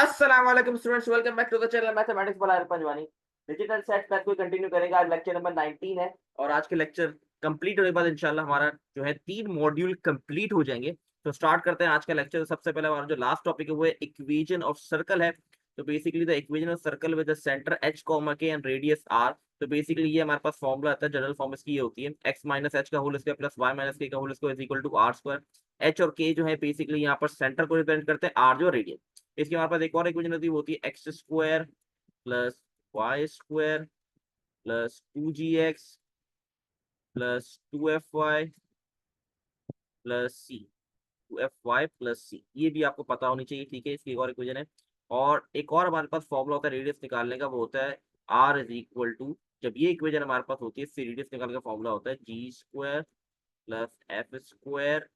अस्सलाम वालेकुम students, welcome back to the channel mathematics by Panjwani. Digital set math को continue करेंगे। आज लेक्चर नंबर 19 है और आज के लेक्चर कंप्लीट होने के बाद इंशाल्लाह हमारा जो है 3 मॉड्यूल कंप्लीट हो जाएंगे। तो स्टार्ट करते हैं आज का लेक्चर। सबसे पहले हमारा जो लास्ट टॉपिक है वो है इक्वेशन ऑफ सर्कल है। तो basically the equation of circle with the centre h comma के एंड रेडियस r। तो बेसिकली ये हमारे पास फॉर्मूला आता है, जनरल फॉर्म इसकी ये होती है x माइनस एच का whole square plus y minus k का whole square is equal to r square. h और k जो है बेसिकली यहाँ पर सेंटर को रिप्रेजेंट करते हैं, r जो रेडियस। इसके हमारे पास एक और इक्वेशन होती है, वो होती है x square plus y square plus 2gx plus 2fy plus c. 2fy plus c, ये भी आपको पता होनी चाहिए, ठीक है। इसकी एक और इक्वेशन है। और एक और हमारे पास फॉर्मूला होता है रेडियस निकालने का, वो होता है r इज इक्वल टू, जब ये इक्वेशन हमारे पास होती है इससे रेडियस निकालने का फॉर्मूला होता है g square plus f square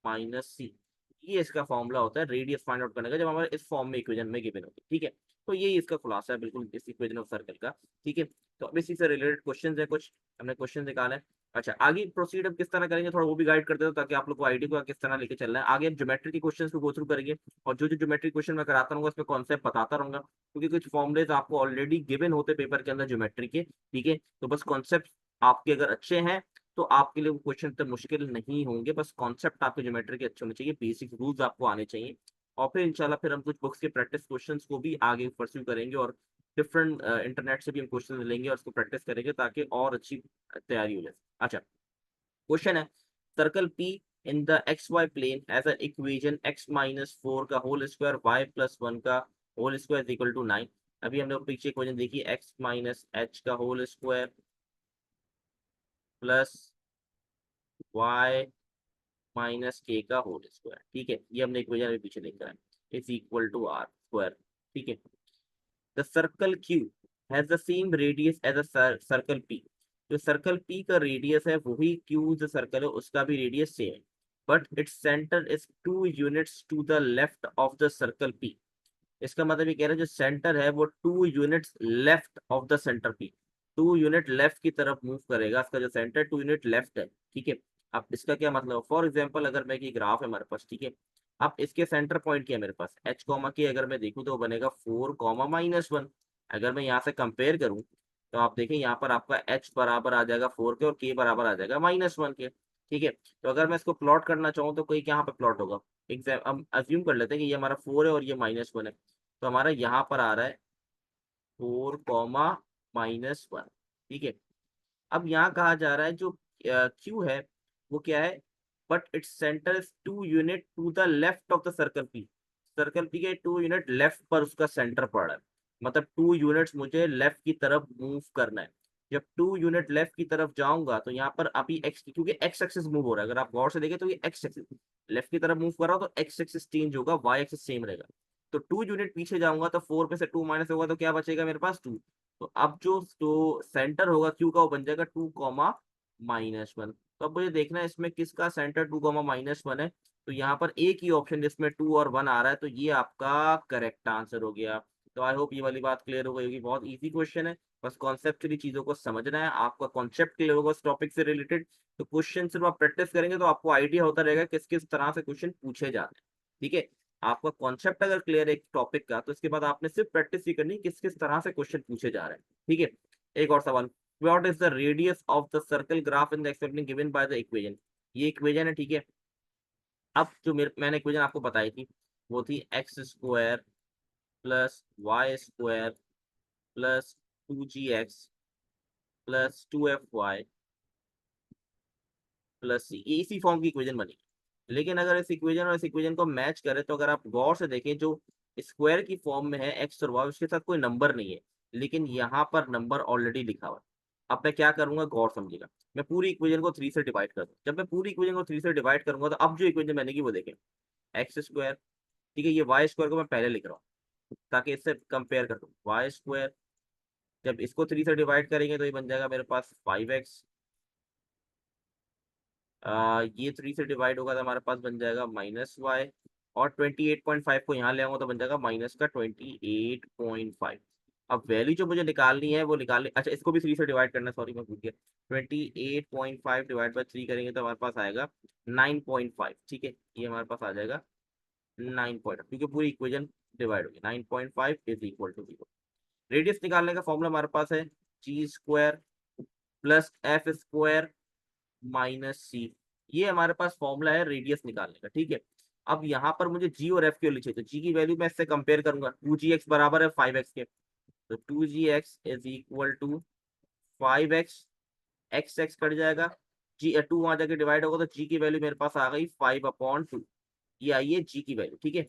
minus c. ये इसका फॉर्मूला होता है रेडियस फाइंड आउट करने का, जब हमारे इस फॉर्म में इक्वेशन में गिवन होती है, ठीक है। तो ये इसका खुलासा है बिल्कुल इस इक्वेशन ऑफ सर्कल का, ठीक है। तो अब इसी से रिलेटेड क्वेश्चंस है, कुछ हमने क्वेश्चन निकाले हैं। अच्छा, आगे प्रोसीड अब किस तरह करेंगे थोड़ा वो भी गाइड कर देता हूं, ताकि आप लोग को आइडिया को किस तरह लेके चलना है। आगे हम ज्योमेट्री के क्वेश्चंस को गो थ्रू करेंगे और जो जो ज्योमेट्री क्वेश्चन मैं कराता रहूंगा उसमें कॉन्सेप्ट बताता रहूंगा, क्योंकि कुछ फॉर्मुलेज आपको ऑलरेडी गिवन होते पेपर के अंदर ज्योमेट्री के, ठीक है। तो बस कॉन्सेप्ट आपके अगर अच्छे हैं तो आपके लिए वो क्वेश्चन इतने मुश्किल नहीं होंगे। बस कॉन्सेप्ट आपके ज्योमेट्री के अच्छे होने चाहिए, बेसिक रूल्स आपको आने चाहिए। और फिर इंशाल्लाह फिर हम कुछ बुक्स के प्रैक्टिस क्वेश्चंस को भी आगे परस्यू करेंगे और डिफरेंट इंटरनेट से भी हम क्वेश्चन लेंगे और उसको प्रैक्टिस करेंगे ताकि और अच्छी तैयारी हो जाए। अच्छा, क्वेश्चन है circle P in the x y plane as a equation x minus 4 का होल स्क्वायर y प्लस 1 का होल स्क्वायर इक्वल टू 9। अभी हमने पीछे इक्वेशन देखी, x माइनस एच का whole square plus y minus k का whole square, ठीक है। ये हमने इक्वेशन अभी पीछे देखा है, is equal to r square, ठीक है। The circle Q has the same radius as a circle P. जो सर्कल पी का रेडियस है वही क्यू जो सर्कल है उसका भी रेडियस सेम है, but its centre is 2 units to the left of the circle P. इसका मतलब ये कह रहा है जो सेंटर है वो 2 units left of the centre P, 2 unit left की तरफ मूव करेगा। इसका जो सेंटर 2 यूनिट लेफ्ट है, ठीक है। अब इसका क्या मतलब, फॉर एग्जाम्पल अगर मैं, एक ग्राफ है हमारे पास, ठीक है। अब इसके सेंटर पॉइंट क्या है मेरे पास, एच कॉमा के अगर मैं देखूँ तो वो बनेगा 4 कॉमा -1। अगर मैं यहाँ से कंपेयर करूँ तो आप देखें यहाँ पर आपका एच बराबर आ जाएगा 4 के और के बराबर आ जाएगा -1 के, ठीक है। तो अगर मैं इसको प्लॉट करना चाहूँ तो कोई यहाँ पे प्लॉट होगा। एग्जाम हम अज्यूम कर लेते हैं कि ये हमारा 4 है और ये -1 है, तो हमारा यहाँ पर आ रहा है 4 कॉमा -1, ठीक है। अब यहाँ कहा जा रहा है जो क्यू है वो क्या है, but its centre is 2 unit to the left of the circle P. Circle P के 2 यूनिट लेफ्ट पर उसका सेंटर पड़ रहा है, मतलब 2 यूनिट्स मुझे लेफ्ट की तरफ मूव करना है। जब 2 यूनिट लेफ्ट की तरफ जाऊंगा तो यहाँ पर अभी एक्स, क्योंकि एक्स एक्सिस मूव हो रहा है, अगर आप गौर से देखें तो ये एक्स एक्सिस लेफ्ट की तरफ मूव कर रहा हो तो एक्स एक्सिस चेंज होगा, वाई एक्सिस सेम रहेगा। तो 2 यूनिट पीछे जाऊंगा तो 4 में से 2 माइनस होगा तो क्या बचेगा मेरे पास 2। तो अब जो तो सेंटर होगा क्यू का वो बन जाएगा 2 कॉमा -1। तो अब मुझे देखना है इसमें किसका सेंटर 2 कॉमा -1 है। तो यहाँ पर एक ही ऑप्शन जिसमें 2 और 1 आ रहा है, तो ये आपका करेक्ट आंसर हो गया। तो आई होप ये वाली बात क्लियर हो गई होगी, बहुत इजी क्वेश्चन है। बस कॉन्सेप्चुअली चीजों को समझना है, आपका कॉन्सेप्ट क्लियर होगा इस टॉपिक से रिलेटेड। तो क्वेश्चन सिर्फ आप प्रैक्टिस करेंगे तो आपको आइडिया होता रहेगा किस किस तरह से क्वेश्चन पूछे जाते हैं, ठीक है। आपका कॉन्सेप्ट अगर क्लियर है एक टॉपिक का तो इसके बाद आपने सिर्फ प्रैक्टिस ही करनी किस किस तरह से क्वेश्चन पूछे जा रहे हैं, ठीक है। एक और सवाल, what is the radius of the circle graph in the expression given by the equation. ये इक्वेशन है, ठीक है। अब जो मैंने इक्वेशन आपको बताई थी वो थी x square plus y square plus 2gx plus 2fy plus c, ये इसी फॉर्म की इक्वेशन बनी। लेकिन अगर इस इक्वेशन और इस इक्वेशन को मैच करें तो अगर आप गौर से देखें जो स्क्वायर की फॉर्म में है एक्स और वाई, उसके साथ कोई नंबर नहीं है, लेकिन यहाँ पर नंबर ऑलरेडी लिखा हुआ है। अब मैं क्या करूंगा, गौर समझिएगा। मैं पूरी इक्वेशन को 3 से डिवाइड कर दूं। जब मैं पूरी इक्वेशन को 3 से डिवाइड करूंगा तो अब जो इक्वेशन मैंने की वो देखें, एक्स स्क्वायर, ठीक है। ये वाई स्क्वायर को मैं पहले लिख रहा हूँ ताकि इससे कंपेयर कर दूं, वाई स्क्वायर जब इसको 3 से डिवाइड करेंगे तो ये बन जाएगा मेरे पास 5x। ये 3 से डिवाइड होगा तो हमारे पास बन जाएगा -y, और 28.5 को यहाँ ले आऊंगा तो बन जाएगा माइनस का 28.5। अब वैल्यू जो मुझे निकालनी है वो निकालनी, अच्छा इसको भी 3 से डिवाइड करना, सॉरी मैं भूल गया। 28.5 डिवाइड बाई 3 करेंगे तो हमारे पास आएगा 9.5, ठीक है। ये हमारे पास आ जाएगा 9 क्योंकि पूरी इक्वेशन डिवाइड होगी, 9.5 इज इक्वल टू 0। रेडियस निकालने का फॉर्मूला हमारे पास है g square plus f square minus c. ये हमारे पास फॉर्मूला है रेडियस निकालने का, ठीक है। अब यहाँ पर मुझे जी और एफ की वैल्यू चाहिए, तो जी की वैल्यू मैं इससे कंपेयर करूंगा, 2gx बराबर है 5x के, तो 2gx is equal to 5x, x x cut जाएगा, जी 2 वहां जाके डिवाइड होगा, तो जी की वैल्यू मेरे पास आ गई 5/2। ये आई है जी की वैल्यू, ठीक है।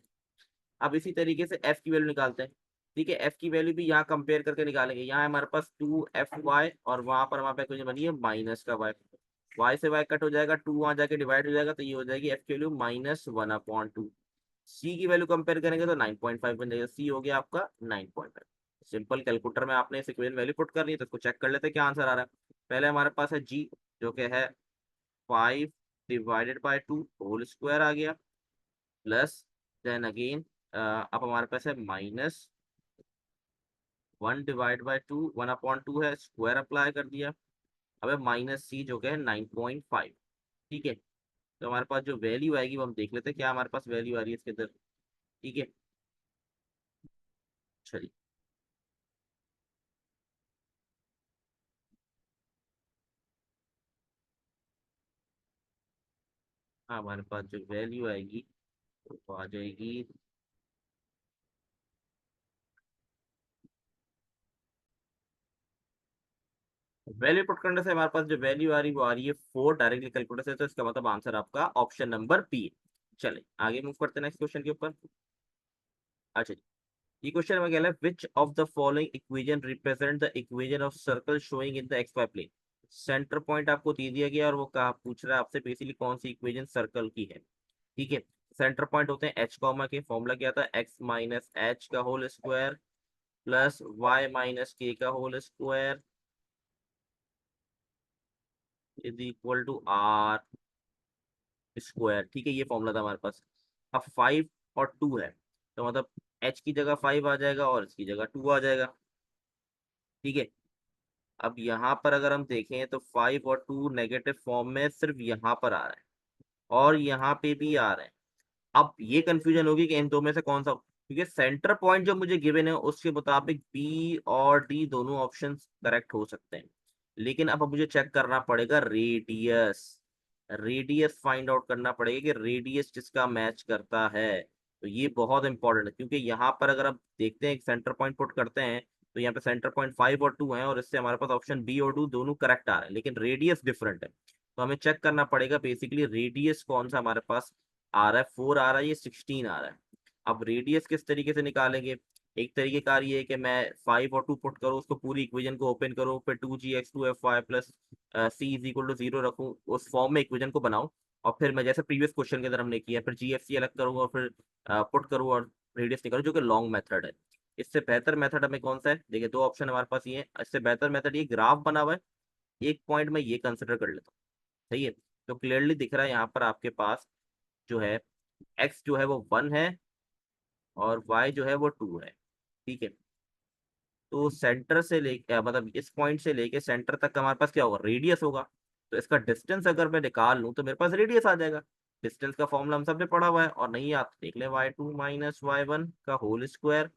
अब इसी तरीके से एफ की वैल्यू निकालते हैं, ठीक है। एफ की वैल्यू भी यहाँ कंपेयर करके निकालेंगे, यहाँ हमारे पास 2FY और वहां पर हमारे पास कुछ बनी है माइनस का वाई, वाई से वाई कट हो जाएगा, 2 वहां जाके डिवाइड हो जाएगा, तो ये हो जाएगी एफ की वैल्यू -1/2। सी की वैल्यू कंपेयर करेंगे तो 9.5 बन जाएगा, सी हो गया आपका 9.5। सिंपल, कैलकुलेटर में आपने इस इक्वेशन वैल्यू पुट करनी है, तो इसको चेक कर लेते हैं क्या आंसर आ रहा है। पहले हमारे पास है जी, जो कि है 5/2 होल स्क्वायर आ गया, प्लस देन अगेन अब हमारे पास है -1/2, 1/2 है, स्क्वायर अप्लाई कर दिया। अब है माइनस सी जो कि है 9.5, ठीक है। तो हमारे पास जो वैल्यू आएगी वो हम देख लेते हैं क्या हमारे पास वैल्यू आ रही है इसके अंदर, ठीक है। चलिए, हाँ हमारे पास जो वैल्यू आएगी वो आ जाएगी, वैल्यू पुट करने से हमारे पास जो वैल्यू आ रही है वो आ रही है 4 डायरेक्टली कैलकुलेटर से, तो इसका मतलब आंसर आपका ऑप्शन नंबर बी है। चलिए आगे मूव करते हैं नेक्स्ट क्वेश्चन के ऊपर। अच्छा जी, ये क्वेश्चन में क्या है, which of the following equation represent the equation of circle showing in the x y plane. Centre point आपको दे दिया गया और वो कहा पूछ रहा है आपसे बेसिकली कौन सी इक्वेशन सर्कल की है, ठीक है। सेंटर पॉइंट होते हैं एच कॉमा के, फॉर्मूला क्या था, एक्स माइनस एच का whole square plus y minus k का whole square is equal to r square, ठीक है। ये फॉर्मूला था हमारे पास। अब 5 और 2 है, तो मतलब एच की जगह 5 आ जाएगा और इसकी जगह 2 आ जाएगा, ठीक है। अब यहाँ पर अगर हम देखें तो 5 और 2 नेगेटिव फॉर्म में सिर्फ यहाँ पर आ रहा है और यहाँ पे भी आ रहे हैं। अब ये कंफ्यूजन होगी कि इन दो में से कौन सा, क्योंकि सेंटर पॉइंट जो मुझे गिवन है उसके मुताबिक बी और डी दोनों ऑप्शन करेक्ट हो सकते हैं, लेकिन अब मुझे चेक करना पड़ेगा रेडियस, रेडियस फाइंड आउट करना पड़ेगा कि रेडियस जिसका मैच करता है। तो ये बहुत इंपॉर्टेंट है, क्योंकि यहाँ पर अगर आप देखते हैं एक सेंटर पॉइंट पुट करते हैं, तो यहाँ पे सेंटर पॉइंट 5 और 2 है और इससे हमारे पास ऑप्शन बी और डू दोनों करेक्ट आ रहे हैं, लेकिन रेडियस डिफरेंट है। तो हमें चेक करना पड़ेगा बेसिकली रेडियस कौन सा हमारे पास आ रहा है, 4 आ रहा है, ये 16 आ रहा है। अब रेडियस किस तरीके से निकालेंगे, एक तरीके कार ये है कि मैं 5 और 2 पुट करूँ, उसको पूरी इक्वेशन को ओपन करूँ, फिर 2gx2fy plus c is equal to 0 रखूँ, उस फॉर्म में इक्वेशन को बनाऊँ, और फिर मैं जैसे प्रीवियस क्वेश्चन के अंदर हमने किया फिर जीएफसी अलग करूँगा और फिर पुट करूँ और रेडियस निकालूँ, जो कि लॉन्ग मेथड है। इससे बेहतर मेथड हमें कौन सा है, देखिए दो ऑप्शन हमारे पास ये है, इससे बेहतर मेथड ये ग्राफ बना हुआ है, एक पॉइंट में ये कंसिडर कर लेता हूँ, सही है। तो क्लियरली दिख रहा है यहाँ पर आपके पास जो है एक्स जो है वो 1 है और वाई जो है वो 2 है, ठीक है। तो सेंटर से लेके मतलब इस पॉइंट से लेके सेंटर तक हमारे पास क्या होगा, रेडियस होगा। तो इसका डिस्टेंस अगर मैं निकाल लूँ तो मेरे पास रेडियस आ जाएगा। डिस्टेंस का फॉर्मूला हम सबने पढ़ा हुआ है, और नहीं याद देख ले, y2 - y1 का whole square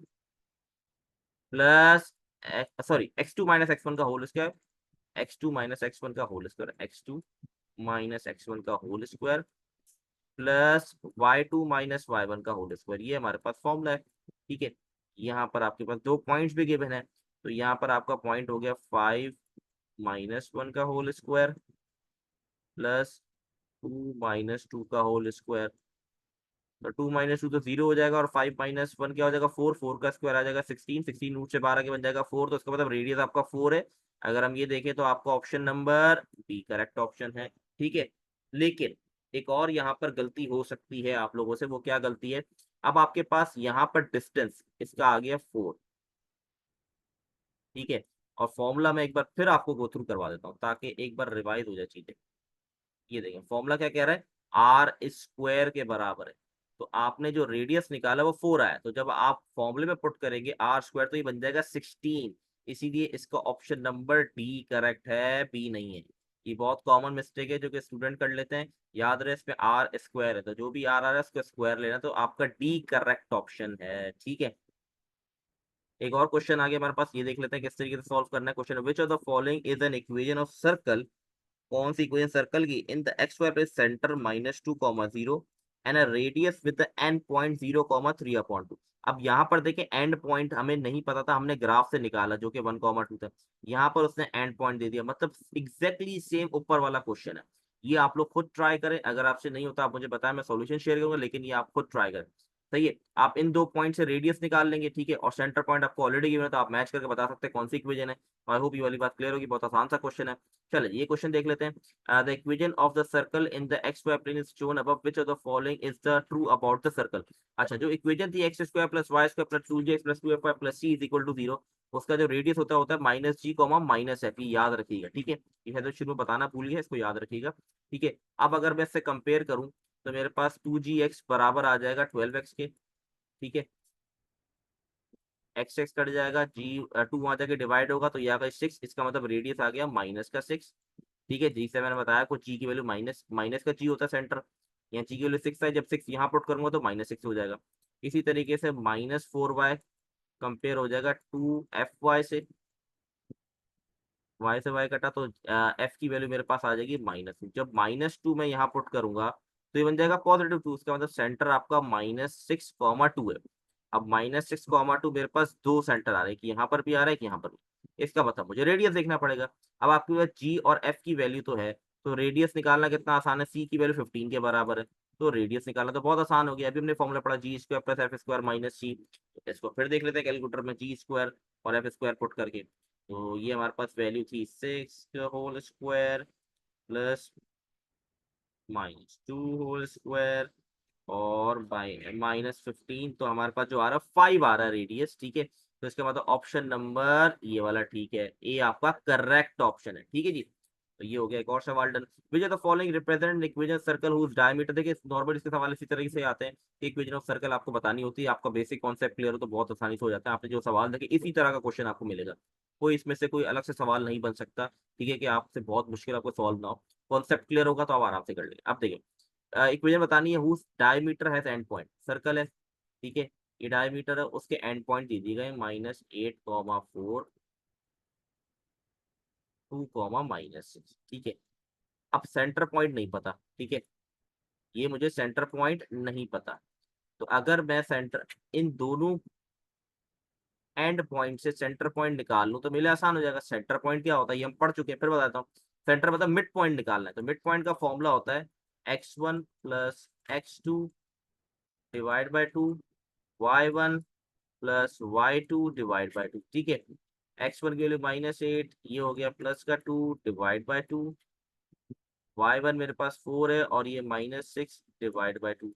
plus x2 - x1 का होल स्क्वायर, x2 - x1 का होल स्क्वायर, x2 - x1 का whole square plus y2 - y1 का होल स्क्वायर, ये हमारे पास फॉर्मूला है, ठीक है। यहाँ पर आपके पास दो पॉइंट्स भी गिवन है, तो यहाँ पर आपका पॉइंट हो गया 5 - 1 का होल स्क्वायर प्लस 2 - 2 का होल स्क्वायर। तो 2 - 2 तो 0 हो जाएगा, और 5 - 1 क्या हो जाएगा, 4, 4 का स्क्वायर आ जाएगा 16, 16 रूट से 12 के बन जाएगा 4, तो इसका मतलब रेडियस आपका 4 है। अगर हम ये देखें तो आपका option number B correct option है, ठीक है। लेकिन एक और यहाँ पर गलती हो सकती है आप लोगों से, वो क्या गलती है, अब आपके पास यहाँ पर डिस्टेंस इसका आ गया 4, ठीक है। और फॉर्मूला में एक बार फिर आपको गो थ्रू करवा देता हूँ ताकि एक बार रिवाइज हो जाए चीजें। ये देखें फॉर्मूला क्या कह रहा है, आर स्क्वायर के बराबर है, तो आपने जो रेडियस निकाला वो 4 आया, तो जब आप फॉर्मूले में पुट करेंगे आर स्क्वायर तो ये बन जाएगा 16, इसीलिए इसका ऑप्शन नंबर डी करेक्ट है, बी नहीं है। ये बहुत कॉमन मिस्टेक है जो कि स्टूडेंट कर लेते हैं। याद रहे इसमें आर स्क्वायर है, तो जो भी आर आ रहा है उसका स्क्वायर लेना, तो आपका डी करेक्ट ऑप्शन है। ठीक है, एक और क्वेश्चन आगे हमारे पास, ये देख लेते हैं किस तरीके से सॉल्व करना है question. Which of the following is an equation of circle, कौन सी इक्वेशन सर्कल की, in the x y places centre -2, 0 and a radius with the end point 0, 3/2। अब यहाँ पर देखें एंड पॉइंट हमें नहीं पता था, हमने ग्राफ से निकाला जो कि 1, 2 था। यहाँ पर उसने एंड पॉइंट दे दिया, मतलब एग्जैक्टली सेम ऊपर वाला क्वेश्चन है। ये आप लोग खुद ट्राई करें, अगर आपसे नहीं होता आप मुझे बताएं, मैं सॉल्यूशन शेयर करूंगा, लेकिन ये आप खुद ट्राई करें। सही है, आप इन दो पॉइंट से रेडियस निकाल लेंगे, ठीक है, और सेंटर पॉइंट आपको ऑलरेडी गिवन है, तो आप मैच करके बता सकते हैं कौन सी इक्वेशन है। आई होप ये वाली बात क्लियर होगी, बहुत आसान सा क्वेश्चन है। चलिए ये क्वेश्चन देख लेते हैं। The equation of the circle in the x square plane is shown above. Which of the following is the true about the circle? अच्छा, जो इक्वेशन थी x square plus y square plus 2x plus 2fy plus c is equal to 0, उसका जो radius होता है -g, -f, ये याद रखिएगा। ठीक है, ये है तो शुरू में बताना भूल गया, इसको याद रखिएगा। ठीक है, अब अगर मैं इससे कंपेयर करूं तो मेरे पास 2gx बराबर आ जाएगा 12x के। ठीक है, एक्स एक्स कट जाएगा, जी 2 वहां जाके डिवाइड होगा तो ये आएगा 6, इसका मतलब रेडियस आ गया -6। ठीक है, जी से मैंने बताया को जी की वैल्यू माइनस माइनस का जी होता है सेंटर, यहाँ जी की वैल्यू 6 है, जब 6 यहाँ पुट करूंगा तो -6 हो जाएगा। इसी तरीके से -4y कंपेयर हो जाएगा 2fy से, y से y कटा तो f की वैल्यू मेरे पास आ जाएगी -2। जब -2 मैं यहाँ पुट करूंगा तो ये बन जाएगा +2, उसका मतलब सेंटर आपका -6, 2 है। अब -6, 2 मेरे पास दो सेंटर आ रहे हैं, कि यहाँ पर भी आ रहा है कि यहाँ पर भी, इसका मतलब मुझे रेडियस देखना पड़ेगा। अब आपके पास g और f की वैल्यू तो है, तो रेडियस निकालना कितना आसान है, c की वैल्यू 15 के बराबर है, तो रेडियस निकालना तो बहुत आसान हो गया। अभी हमने फॉर्मूला पढ़ा g square plus f square minus c, इसको फिर देख लेते हैं कैलकुलेटर में, जी स्क्वायर और एफ स्क्वायर पुट करके। तो ये हमारे पास वैल्यू थी 6 whole square plus -2 whole square और बाई -15, तो हमारे पास जो आ रहा है 5 आ रहा है रेडियस। ठीक है, तो इसका मतलब ऑप्शन नंबर ये वाला ठीक है, ए आपका करेक्ट ऑप्शन है। ठीक है जी, तो ये हो गया एक और सवाल done. Which are the following represent equation circle whose diameter, देखिए नॉर्मल इसके सवाल इसी तरीके से आते हैं, इक्वेशन ऑफ सर्कल आपको बतानी होती है, आपका बेसिक कॉन्सेप्ट क्लियर हो तो बहुत आसानी से हो जाता है। आपने जो सवाल देखे इसी तरह का क्वेश्चन आपको मिलेगा, कोई इसमें से कोई अलग से सवाल नहीं बन सकता। ठीक है, कि आपसे बहुत मुश्किल आपको सॉल्व ना हो, कॉन्सेप्ट क्लियर होगा तो आप आराम से कर लेंगे। अब देखिए इक्वेशन बतानी है, whose diameter has end point, circle है। ठीक है, ये डायमीटर है, उसके एंड पॉइंट दे दिए गए -8, 4, 2, -6। ठीक है, अब सेंटर पॉइंट नहीं पता। ठीक है, ये मुझे सेंटर पॉइंट नहीं पता, तो अगर मैं सेंटर इन दोनों एंड पॉइंट से सेंटर पॉइंट निकाल लूं तो मेरे लिए आसान हो जाएगा। सेंटर पॉइंट क्या होता है ये हम पढ़ चुके हैं, फिर बताता हूँ। सेंटर मतलब मिड पॉइंट निकालना है, तो मिड पॉइंट का फॉर्मूला होता है x1 plus x2 divide by 2, y1 plus y2 divide by 2। ठीक है, x1 की वैल्यू -8, ये हो गया प्लस का 2 डिवाइड बाई 2, y1 मेरे पास 4 है और ये -6 डिवाइड बाई 2।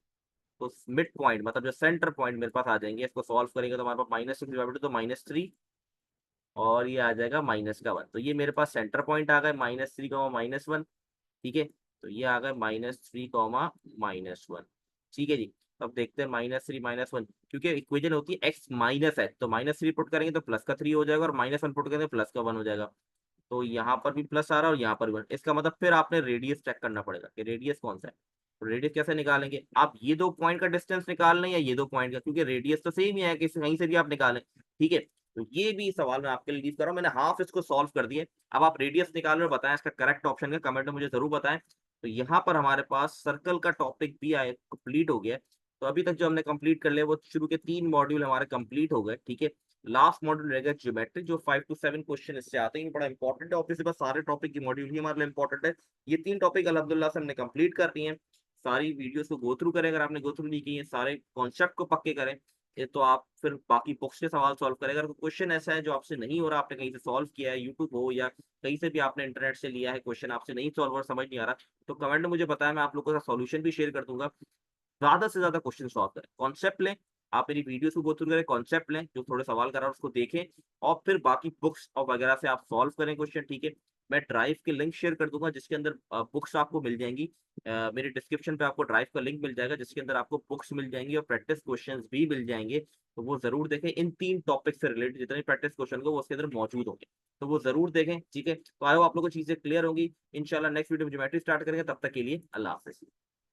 तो मिड पॉइंट मतलब जो सेंटर पॉइंट मेरे पास आ जाएंगे, इसको सॉल्व करेंगे तो हमारे पास -6 डिवाइड बाई 2 तो -3, और ये आ जाएगा -1। तो ये मेरे पास सेंटर पॉइंट आ गए -3, -1। ठीक है, तो ये आ गए -3, -1। ठीक है जी, अब देखते हैं -3, -1, क्योंकि इक्वेशन होती है x माइनस h, तो -3 पुट करेंगे तो प्लस का 3 हो जाएगा, और -1 पुट करेंगे तो प्लस का 1 हो जाएगा। तो यहाँ पर भी प्लस आ रहा है और यहाँ पर भी 1, इसका मतलब फिर आपने रेडियस चेक करना पड़ेगा कि रेडियस कौन सा है। तो रेडियस कैसे निकालेंगे, आप ये दो पॉइंट का डिस्टेंस निकाल लें या ये दो पॉइंट का, क्योंकि रेडियस तो सेम ही है, कि कहीं से भी आप निकालें। ठीक है, तो ये भी सवाल मैं आपके लिए लीव कर रहा हूँ, मैंने हाफ इसको सॉल्व कर दिए। अब आप रेडियस निकाल और बताएं इसका करेक्ट ऑप्शन का, कमेंट में मुझे जरूर बताएं। तो यहाँ पर हमारे पास सर्कल का टॉपिक भी आए कंप्लीट हो गया है। तो अभी तक जो हमने कंप्लीट कर लिया वो शुरू के 3 मॉड्यूल हमारे कंप्लीट हो गए। ठीक है, लास्ट मॉड्यूल रहेगा ज्योमेट्री, जो 5 to 7 क्वेश्चन इससे आते हैं, ये बड़ा इंपॉर्टेंट है। ऑब्वियसली बस सारे टॉपिक की मॉड्यूल ही हमारे लिए इंपॉर्टेंट है। ये 3 टॉपिक अल्हम्दुलिल्लाह से हमने कंप्लीट कर दिए हैं। सारी वीडियोस को गो थ्रू करें, अगर आपने गो थ्रू नहीं की है, सारे कॉन्सेप्ट को पक्के करें, ये तो आप फिर बाकी बुक्स के सवाल सॉल्व करें। अगर क्वेश्चन ऐसा है जो आपसे नहीं हो रहा, आपने कहीं से सॉल्व किया है, यूट्यूब हो या कहीं से भी आपने इंटरनेट से लिया है, क्वेश्चन आपसे नहीं सॉल्व और समझ नहीं आ रहा, तो कमेंट में मुझे बताया, मैं आप लोगों का सॉल्यूशन भी शेयर कर दूंगा। ज्यादा से ज्यादा क्वेश्चन सॉल्व करें, कॉन्सेप्ट लें, आप मेरी वीडियोस को गो थ्रू करें, कॉन्सेप्ट लें, जो थोड़े सवाल कर रहा है उसको देखें, और फिर बाकी बुक्स और वगैरह से आप सॉल्व करें क्वेश्चन। ठीक है, मैं ड्राइव के लिंक शेयर कर दूंगा जिसके अंदर बुक्स आपको मिल जाएंगी। मेरे डिस्क्रिप्शन पे आपको ड्राइव का लिंक मिल जाएगा जिसके अंदर आपको बुक्स मिल जाएंगी और प्रैक्टिस क्वेश्चंस भी मिल जाएंगे। तो वो जरूर देखें, इन 3 टॉपिक से रिलेटेड जितने प्रैक्टिस क्वेश्चन को वो उसके अंदर मौजूद होंगे, तो वो जरूर देखें। ठीक है, तो आई होप आप लोगों को चीजें क्लियर होंगी। इंशाल्लाह नेक्स्ट वीडियो में ज्योमेट्री स्टार्ट करेंगे, तब तक के लिए अल्लाह हाफिज।